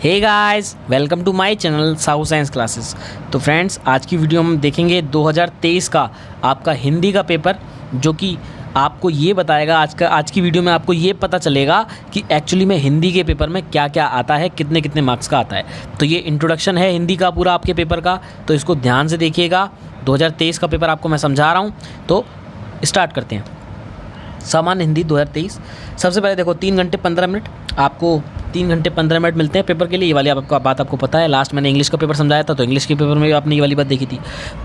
Hey guys, welcome to my channel Sahu science classes. तो friends, आज की वीडियो हम देखेंगे 2023 का आपका हिंदी का पेपर, जो कि आपको ये बताएगा। आज की वीडियो में आपको ये पता चलेगा कि एक्चुअली में हिंदी के पेपर में क्या क्या आता है, कितने कितने मार्क्स का आता है। तो ये इंट्रोडक्शन है हिंदी का पूरा आपके पेपर का, तो इसको ध्यान से देखिएगा। 2023 का पेपर आपको मैं समझा रहा हूँ, तो स्टार्ट करते हैं। सामान्य हिंदी 2023। सबसे पहले देखो 3 घंटे 15 मिनट, आपको 3 घंटे 15 मिनट मिलते हैं पेपर के लिए। ये वाली आपको बात आपको पता है। लास्ट मैंने इंग्लिश का पेपर समझाया था, तो इंग्लिश के पेपर में भी आपने ये वाली बात देखी थी।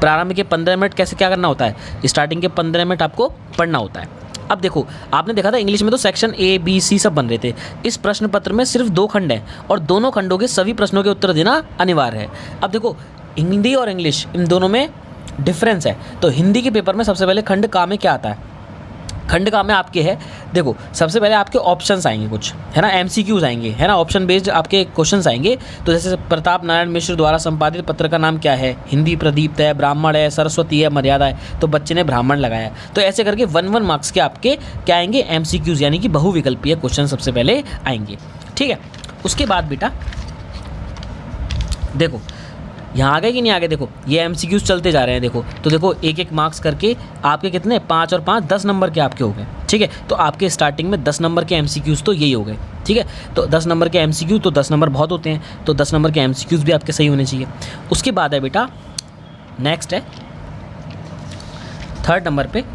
प्रारंभ के 15 मिनट कैसे क्या करना होता है, स्टार्टिंग के 15 मिनट आपको पढ़ना होता है। अब देखो, आपने देखा था इंग्लिश में तो सेक्शन ए बी सी सब बन रहे थे। इस प्रश्न पत्र में सिर्फ 2 खंड हैं और दोनों खंडों के सभी प्रश्नों के उत्तर देना अनिवार्य है। अब देखो, हिंदी और इंग्लिश इन दोनों में डिफरेंस है। तो हिंदी के पेपर में सबसे पहले खंड का में क्या आता है, खंड का में आपके है, देखो सबसे पहले आपके ऑप्शंस आएंगे कुछ, है ना, एमसीक्यूज आएंगे, है ना, ऑप्शन बेस्ड आपके क्वेश्चंस आएंगे। तो जैसे प्रताप नारायण मिश्र द्वारा संपादित पत्र का नाम क्या है, हिंदी प्रदीप्त है, ब्राह्मण है, सरस्वती है, मर्यादा है, तो बच्चे ने ब्राह्मण लगाया। तो ऐसे करके 1 मार्क्स के आपके क्या आएंगे, एमसीक्यूज, यानी कि बहुविकल्पीय क्वेश्चन सबसे पहले आएंगे। ठीक है, उसके बाद बेटा देखो यहाँ आ गए कि नहीं आ गए। देखो ये एमसीक्यूज चलते जा रहे हैं। देखो तो देखो 1-1 मार्क्स करके आपके कितने, 5 और 5 10 नंबर के आपके हो गए। ठीक है, तो आपके स्टार्टिंग में 10 नंबर के एमसीक्यूज तो यही हो गए। ठीक है, तो 10 नंबर के एमसीक्यू, तो 10 नंबर बहुत होते हैं, तो 10 नंबर के एमसीक्यूज भी आपके सही होने चाहिए। उसके बाद है बेटा, नेक्स्ट है 3rd नंबर पे,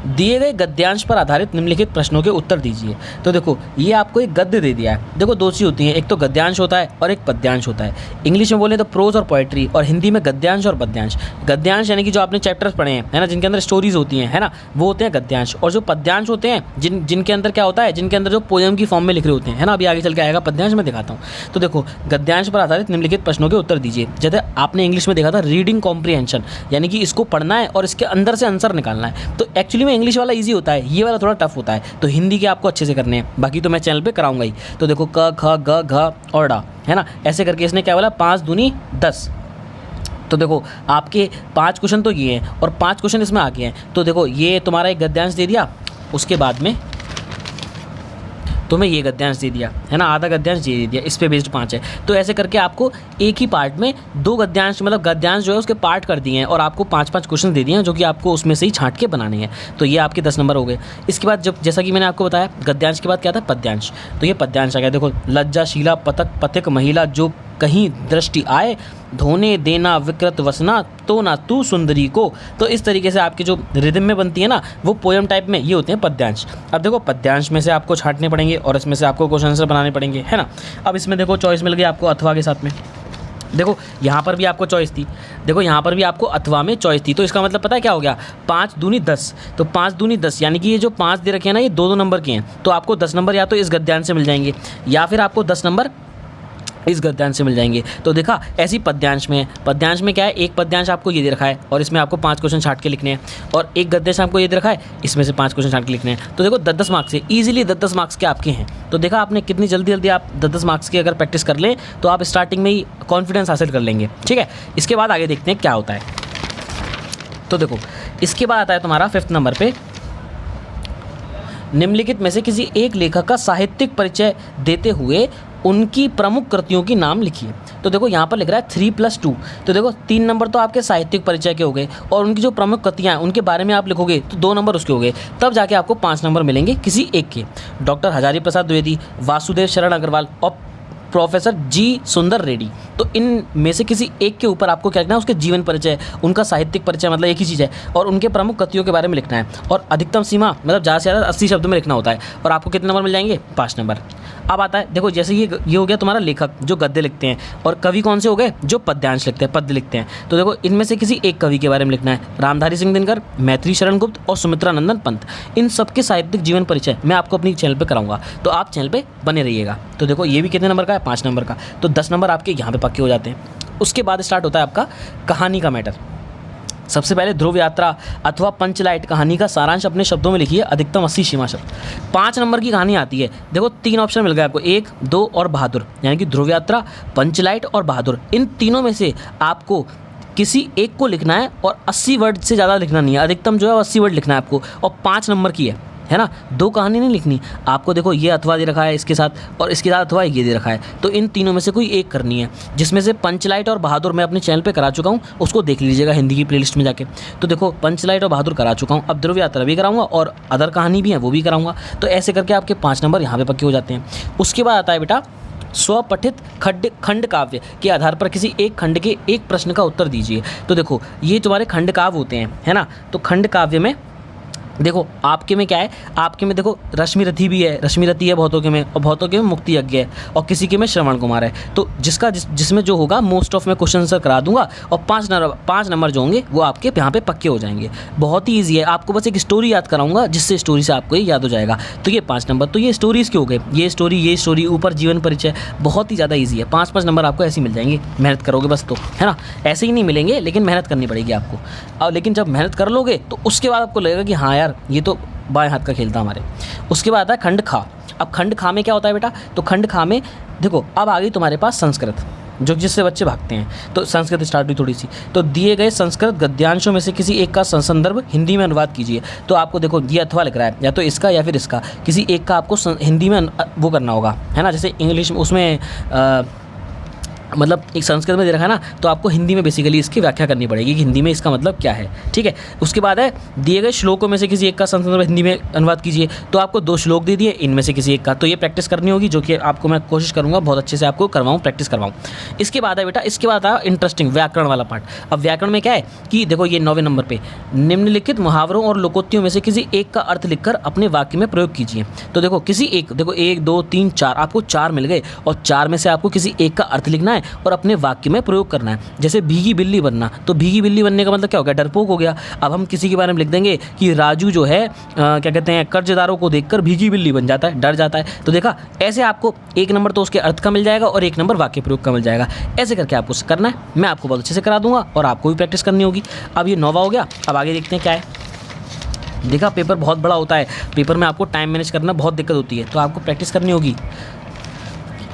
दिए गए गद्यांश पर आधारित निम्नलिखित प्रश्नों के उत्तर दीजिए। तो देखो ये आपको एक गद्य दे दिया है। देखो 2 चीज़ होती हैं, एक तो गद्यांश होता है और एक पद्यांश होता है। इंग्लिश में बोले तो प्रोज और पोएट्री, और हिंदी में गद्यांश और पद्यांश। गद्यांश यानी कि जो आपने चैप्टर्स पढ़े हैं, है ना, जिनके अंदर स्टोरीज होती हैं, है ना, वो होते हैं गद्यांश। और जो पद्यांश होते हैं जिनके अंदर क्या होता है, जिनके अंदर जो पोएम की फॉर्म में लिख रहे होते हैं, है ना। अभी आगे चल के आएगा पद्यांश, में दिखाता हूँ। तो देखो गद्यांश पर आधारित निम्नलिखित प्रश्नों के उत्तर दीजिए। जैसे आपने इंग्लिश में देखा था रीडिंग कॉम्प्रिहेंशन, यानी कि इसको पढ़ना है और इसके अंदर से आंसर निकालना है। तो एक्चुअली में इंग्लिश वाला ईजी होता है, ये वाला थोड़ा टफ होता है। तो हिंदी के आपको अच्छे से करने हैं, बाकी तो मैं चैनल पे कराऊंगा ही। तो देखो क ख ग घ और डा, है ना, ऐसे करके इसने क्या बोला, 5 दूनी 10। तो देखो आपके 5 क्वेश्चन तो ये हैं और 5 क्वेश्चन इसमें आ गए हैं। तो देखो ये तुम्हारा एक गद्यांश दे दिया, उसके बाद में तुम्हें ये गद्यांश दे दिया, है ना, आधा गद्यांश ये दे दिया, इस पे बेस्ड 5 है। तो ऐसे करके आपको एक ही पार्ट में 2 गद्यांश, मतलब गद्यांश जो है उसके पार्ट कर दिए हैं और आपको 5-5 क्वेश्चन दे दिए हैं, जो कि आपको उसमें से ही छांट के बनाने हैं। तो ये आपके 10 नंबर हो गए। इसके बाद जब, जैसा कि मैंने आपको बताया, गद्यांश के बाद क्या था, पद्यांश। तो ये पद्यांश आ गया। देखो लज्जाशीला पतक पथिक महिला जो कहीं दृष्टि आए, धोने देना विकृत वसना तो ना तू सुंदरी को। तो इस तरीके से आपकी जो रिदम में बनती है ना, वो पोएम टाइप में, ये होते हैं पद्यांश। अब देखो पद्यांश में से आपको छांटने पड़ेंगे और इसमें से आपको क्वेश्चन आंसर बनाने पड़ेंगे, है ना। अब इसमें देखो चॉइस मिल गई आपको अथवा के साथ में। देखो यहाँ पर भी आपको चॉइस थी, देखो यहाँ पर भी आपको अथवा में चॉइस थी। तो इसका मतलब पता है क्या हो गया, 5 दूनी 10। तो 5 दूनी 10, यानी कि ये जो 5 दे रखे हैं ना, ये 2-2 नंबर के हैं। तो आपको 10 नंबर या तो इस गद्यांश से मिल जाएंगे, या फिर आपको 10 नंबर इस गद्यांश से मिल जाएंगे। तो देखा, ऐसी पद्यांश में है। पद्यांश में क्या है, एक पद्यांश आपको ये दे रखा है और इसमें आपको 5 क्वेश्चन छांट के लिखने हैं, और एक गद्यांश आपको ये दे रखा है, इसमें से 5 क्वेश्चन छांट के लिखने हैं। तो देखो 10-10 मार्क्स से ईजिली 10-10 मार्क्स के आपके हैं। तो देखा आपने कितनी जल्दी आप 10-10 मार्क्स की अगर प्रैक्टिस कर लें तो आप स्टार्टिंग में ही कॉन्फिडेंस हासिल कर लेंगे। ठीक है, इसके बाद आगे देखते हैं क्या होता है। तो देखो इसके बाद आता है तुम्हारा 5th नंबर पे, निम्नलिखित में से किसी एक लेखक का साहित्यिक परिचय देते हुए उनकी प्रमुख कृतियों की नाम लिखिए। तो देखो यहाँ पर लिख रहा है 3+2। तो देखो 3 नंबर तो आपके साहित्यिक परिचय के हो गए, और उनकी जो प्रमुख कृतियाँ हैं उनके बारे में आप लिखोगे तो 2 नंबर उसके हो गए। तब जाके आपको 5 नंबर मिलेंगे किसी एक के। डॉक्टर हजारी प्रसाद द्विवेदी, वासुदेव शरण अग्रवाल और प्रोफेसर जी सुंदर रेड्डी। तो इन में से किसी एक के ऊपर आपको क्या लिखना है, उसके जीवन परिचय, उनका साहित्यिक परिचय, मतलब एक ही चीज़ है, और उनके प्रमुख कृतियों के बारे में लिखना है। और अधिकतम सीमा मतलब ज़्यादा से ज़्यादा 80 शब्द में लिखना होता है, और आपको कितने नंबर मिल जाएंगे, 5 नंबर। अब आता है देखो, जैसे ये हो गया तुम्हारा लेखक जो गद्य लिखते हैं, और कवि कौन से हो गए, जो पद्यांश लिखते हैं, पद्य लिखते हैं। तो देखो इनमें से किसी एक कवि के बारे में लिखना है। रामधारी सिंह दिनकर, मैथिली शरण गुप्त और सुमित्रा नंदन पंत, इन सबके साहित्यिक जीवन परिचय मैं आपको अपनी चैनल पर कराऊंगा, तो आप चैनल पर बने रहिएगा। तो देखो ये भी कितने नंबर का है, 5 नंबर का। तो 10 नंबर आपके यहाँ पे पक्के हो जाते हैं। उसके बाद स्टार्ट होता है आपका कहानी का मैटर। सबसे पहले ध्रुव यात्रा अथवा पंचलाइट कहानी का सारांश अपने शब्दों में लिखिए, अधिकतम 80 सीमा शब्द। 5 नंबर की कहानी आती है। देखो 3 ऑप्शन मिल गए आपको, 1, 2 और बहादुर, यानी कि ध्रुव यात्रा, पंचलाइट और बहादुर। इन तीनों में से आपको किसी एक को लिखना है, और 80 वर्ड से ज़्यादा लिखना नहीं है। अधिकतम जो है 80 वर्ड लिखना है आपको, और 5 नंबर की है। है ना, दो कहानी नहीं लिखनी आपको। देखो ये अथवा दे रखा है इसके साथ और इसके साथ अथवा ये दे रखा है, तो इन तीनों में से कोई एक करनी है, जिसमें से पंचलाइट और बहादुर मैं अपने चैनल पे करा चुका हूँ, उसको देख लीजिएगा हिंदी की प्लेलिस्ट में जाके। तो देखो पंचलाइट और बहादुर करा चुका हूँ, अब ध्रुव यात्रा भी कराऊंगा और अदर कहानी भी है वो भी कराऊंगा। तो ऐसे करके आपके 5 नंबर यहाँ पे पक्के हो जाते हैं। उसके बाद आता है बेटा स्वपठित खंड काव्य के आधार पर किसी एक खंड के एक प्रश्न का उत्तर दीजिए। तो देखो ये तुम्हारे खंड काव्य होते हैं, है ना। तो खंड काव्य में देखो आपके में क्या है, आपके में देखो रश्मि रथी भी है, रश्मि रथी है बहुतों के में, और बहुतों के में मुक्ति यज्ञ है, और किसी के में श्रवण कुमार है। तो जिसमें जो होगा मोस्ट ऑफ मैं क्वेश्चन आंसर करा दूंगा, और 5 नंबर जो होंगे वो आपके यहाँ पे पक्के हो जाएंगे। बहुत ही ईजी है, आपको बस एक स्टोरी याद कराऊंगा जिससे स्टोरी से आपको ये याद हो जाएगा। तो ये 5 नंबर, तो ये स्टोरीज़ के हो गए, ये स्टोरी ऊपर जीवन परिचय, बहुत ही ज़्यादा ईजी है। 5 नंबर आपको ऐसे ही मिल जाएंगे, मेहनत करोगे बस, तो है ना। ऐसे ही नहीं मिलेंगे, लेकिन मेहनत करनी पड़ेगी आपको। और लेकिन जब मेहनत कर लोगे तो उसके बाद आपको लगेगा कि हाँ यार ये तो बाएं हाथ का खेल था हमारे। उसके बाद आता है खंड खा। अब खंड खा में क्या होता है बेटा, तो खंड खा में देखो अब आ गई तुम्हारे पास संस्कृत, जो जिससे बच्चे भागते हैं। तो संस्कृत स्टार्ट हुई थोड़ी सी, तो दिए गए संस्कृत गद्यांशों में से किसी एक का संदर्भ हिंदी में अनुवाद कीजिए। तो आपको देखो ये अथवा लिख रहा है, या तो इसका या फिर इसका, किसी एक का आपको हिंदी में वो करना होगा, है ना। जैसे इंग्लिश में उसमें मतलब एक संस्कृत में दे रखा है ना, तो आपको हिंदी में बेसिकली इसकी व्याख्या करनी पड़ेगी कि हिंदी में इसका मतलब क्या है, ठीक है। उसके बाद है दिए गए श्लोकों में से किसी एक का संस्कृत में हिंदी में अनुवाद कीजिए। तो आपको 2 श्लोक दे दिए, इनमें से किसी एक का, तो ये प्रैक्टिस करनी होगी, जो कि आपको मैं कोशिश करूँगा बहुत अच्छे से आपको करवाऊँ, प्रैक्टिस करवाऊँ। इसके बाद है बेटा, इसके बाद आया इंटरेस्टिंग व्याकरण वाला पार्ट। अब व्याकरण में क्या है कि देखो ये 9वें नंबर पर निम्नलिखित मुहावरों और लोकोक्तियों में से किसी एक का अर्थ लिखकर अपने वाक्य में प्रयोग कीजिए। तो देखो किसी एक, देखो 1 2 3 4 आपको 4 मिल गए, और 4 में से आपको किसी एक का अर्थ लिखना है और अपने वाक्य में प्रयोग करना है। जैसे भीगी बिल्ली बनना, तो भीगी बिल्ली बनने का मतलब क्या हो गया, डरपोक हो गया। अब हम किसी के बारे में लिख देंगे कि राजू जो है क्या कहते हैं, कर्जदारों को देखकर भीगी बिल्ली बन जाता है, डर जाता है। तो देखा ऐसे आपको 1 नंबर तो उसके अर्थ का मिल जाएगा और 1 नंबर वाक्य प्रयोग का मिल जाएगा। ऐसे करके आपको करना है, मैं आपको बहुत अच्छे से करा दूंगा और आपको भी प्रैक्टिस करनी होगी। अब ये 9वां हो गया, अब आगे देखते हैं क्या है। देखा पेपर बहुत बड़ा होता है, पेपर में आपको टाइम मैनेज करना बहुत दिक्कत होती है, तो आपको प्रैक्टिस करनी होगी।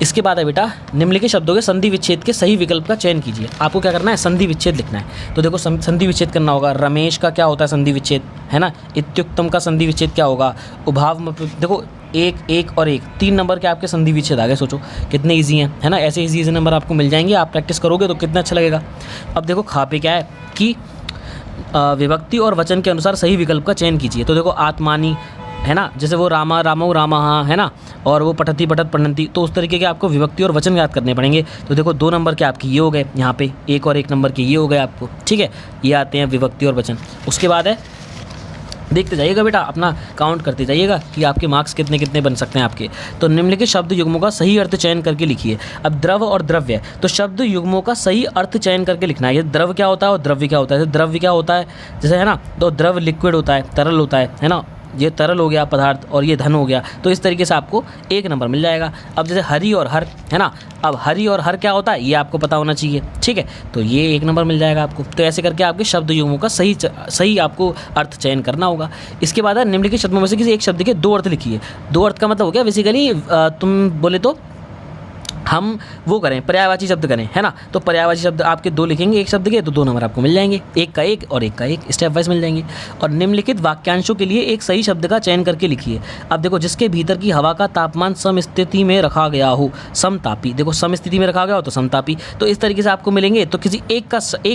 इसके बाद है बेटा निम्नलिखित शब्दों के संधि विच्छेद के सही विकल्प का चयन कीजिए। आपको क्या करना है, संधि विच्छेद लिखना है। तो देखो संधि विच्छेद करना होगा, रमेश का क्या होता है संधि विच्छेद, है ना। इत्युक्तम का संधि विच्छेद क्या होगा, उभाव। देखो 1 और 1 3 नंबर के आपके संधि विच्छेद आ गए, सोचो कितने ईजी हैं, है ना। ऐसे ईजी नंबर आपको मिल जाएंगे, आप प्रैक्टिस करोगे तो कितना अच्छा लगेगा। अब देखो खा पे क्या है कि विभक्ति और वचन के अनुसार सही विकल्प का चयन कीजिए। तो देखो आत्मानी, है ना, जैसे वो रामा रामो रामा, है ना, और वो पठती पठत पढ़ती, तो उस तरीके के आपको विभक्ति और वचन याद करने पड़ेंगे। तो देखो 2 नंबर के आपके ये हो गए, यहाँ पे 1 और 1 नंबर के ये हो गए आपको, ठीक है। ये आते हैं विभक्ति और वचन। उसके बाद है देखते जाइएगा बेटा, अपना काउंट करते जाइएगा कि आपके मार्क्स कितने कितने बन सकते हैं आपके। तो निम्नलिखित शब्द युग्मों का सही अर्थ चयन करके लिखिए। अब द्रव और द्रव्य, तो शब्द युग्मों का सही अर्थ चयन करके लिखना है। ये द्रव क्या होता है और द्रव्य क्या होता है। द्रव्य क्या होता है, जैसे है ना, तो द्रव लिक्विड होता है, तरल होता है ना, ये तरल हो गया पदार्थ और ये धन हो गया। तो इस तरीके से आपको 1 नंबर मिल जाएगा। अब जैसे हरि और हर, है ना, अब हरि और हर क्या होता है ये आपको पता होना चाहिए, ठीक है। तो ये 1 नंबर मिल जाएगा आपको। तो ऐसे करके आपके शब्द युग्मों का सही आपको अर्थ चयन करना होगा। इसके बाद है निम्नलिखित शब्दों में से किसी एक शब्द के 2 अर्थ लिखिए। 2 अर्थ का मतलब हो गया बेसिकली तुम बोले तो हम वो करें पर्यायवाची शब्द करें, है ना। तो पर्यायवाची शब्द आपके 2 लिखेंगे एक शब्द के, तो 2 नंबर आपको मिल जाएंगे, 1 का 1 और 1 का 1 स्टेप वाइज मिल जाएंगे। और निम्नलिखित वाक्यांशों के लिए एक सही शब्द का चयन करके लिखिए। अब देखो जिसके भीतर की हवा का तापमान समस्थिति में रखा गया हो, समतापी, देखो समस्थिति में रखा गया हो तो समतापी। तो इस तरीके से आपको मिलेंगे। तो किसी एक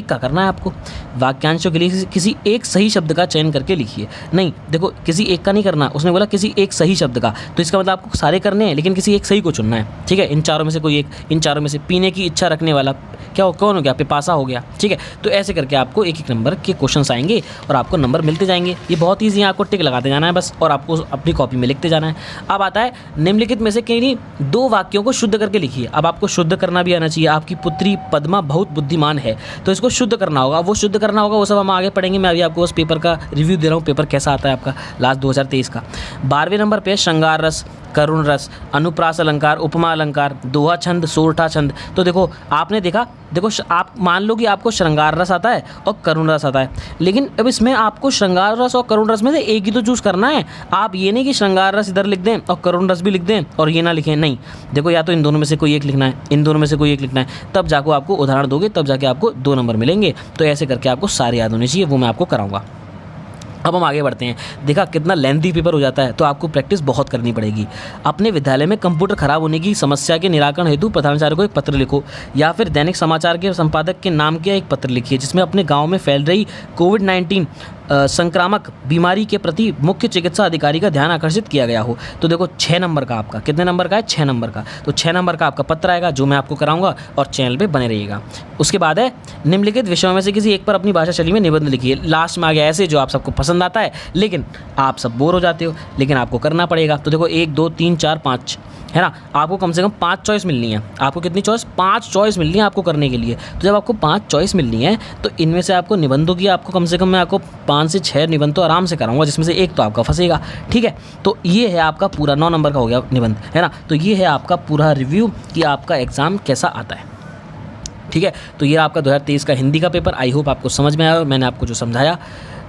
का करना है आपको। वाक्यांशों के लिए किसी एक सही शब्द का चयन करके लिखिए। नहीं देखो किसी एक का नहीं करना, उसने बोला किसी एक सही शब्द का, तो इसका मतलब आपको सारे करने हैं लेकिन किसी एक सही को चुनना है, ठीक है। इन चारों में से कोई एक, इन चारों में से पीने की इच्छा रखने वाला क्या कौन हो गया, पिपासा हो गया, ठीक है। तो ऐसे करके आपको 1-1 नंबर के क्वेश्चंस आएंगे और आपको नंबर मिलते जाएंगे। ये बहुत ईजी है, आपको टिक लगाते जाना है बस और आपको अपनी कॉपी में लिखते जाना है। अब आता है निम्नलिखित में से किन्हीं 2 वाक्यों को शुद्ध करके लिखिए। अब आपको शुद्ध करना भी आना चाहिए। आपकी पुत्री पद्मा बहुत बुद्धिमान है, तो इसको शुद्ध करना होगा। वो शुद्ध करना होगा वो सब हम आगे पढ़ेंगे। मैं अभी आपको उस पेपर का रिव्यू दे रहा हूँ, पेपर कैसा आता है आपका लास्ट 2023 का। 12वें नंबर पे श्रृंगार रस, करुण रस, अनुप्रास अलंकार, उपमा अलंकार, दोहा छंद, सोरठा छंद। तो देखो आपने देखा, देखो आप मान लो कि आपको श्रृंगार रस आता है और करुण रस आता है, लेकिन अब इसमें आपको श्रृंगार रस और करुण रस में से एक ही तो चूज़ करना है। आप ये नहीं कि श्रृंगार रस इधर लिख दें और करुण रस भी लिख दें और ये ना लिखें, नहीं। देखो या तो इन दोनों में से कोई एक लिखना है, इन दोनों में से कोई एक लिखना है, तब जाकर आपको उदाहरण दोगे, तब जाके आपको 2 नंबर मिलेंगे। तो ऐसे करके आपको सारे याद होने चाहिए, वो मैं आपको कराऊंगा। अब हम आगे बढ़ते हैं। देखा कितना लेंथी पेपर हो जाता है, तो आपको प्रैक्टिस बहुत करनी पड़ेगी। अपने विद्यालय में कंप्यूटर खराब होने की समस्या के निराकरण हेतु प्रधानाचार्य को एक पत्र लिखो, या फिर दैनिक समाचार के संपादक के नाम का एक पत्र लिखिए जिसमें अपने गांव में फैल रही कोविड-19 संक्रामक बीमारी के प्रति मुख्य चिकित्सा अधिकारी का ध्यान आकर्षित किया गया हो। तो देखो 6 नंबर का आपका, कितने नंबर का है? 6 नंबर का। तो 6 नंबर का आपका पत्र आएगा जो मैं आपको कराऊंगा, और चैनल पे बने रहिएगा। उसके बाद है निम्नलिखित विषयों में से किसी एक पर अपनी भाषा शैली में निबंध लिखिए। लास्ट में आ गया ऐसे जो आप सबको पसंद आता है, लेकिन आप सब बोर हो जाते हो, लेकिन आपको करना पड़ेगा। तो देखो 1 2 3 4 5 है ना, आपको कम से कम 5 चॉइस मिलनी है। आपको कितनी चॉइस? 5 चॉइस मिलनी है आपको करने के लिए। तो जब आपको 5 चॉइस मिलनी है, तो इनमें से आपको निबंधों की आपको कम से कम मैं आपको 5 से 6 निबंध तो आराम से कराऊंगा, जिसमें से एक तो आपका फंसेगा। ठीक है, तो ये है आपका पूरा 9 नंबर का हो गया निबंध, है ना। तो ये है आपका पूरा रिव्यू कि आपका एग्ज़ाम कैसा आता है। ठीक है, तो ये आपका 2023 का हिंदी का पेपर। आई होप आपको समझ में आया, मैंने आपको जो समझाया।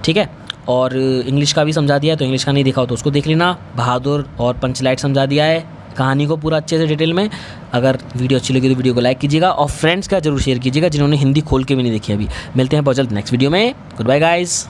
ठीक है, और इंग्लिश का भी समझा दिया है, तो इंग्लिश का नहीं देखा हो तो उसको देख लेना। बहादुर और पंचलाइट समझा दिया है, कहानी को पूरा अच्छे से डिटेल में। अगर वीडियो अच्छी लगी तो वीडियो को लाइक कीजिएगा, और फ्रेंड्स का जरूर शेयर कीजिएगा जिन्होंने हिंदी खोल के भी नहीं देखी अभी। मिलते हैं बहुत जल्द नेक्स्ट वीडियो में। Good bye guys.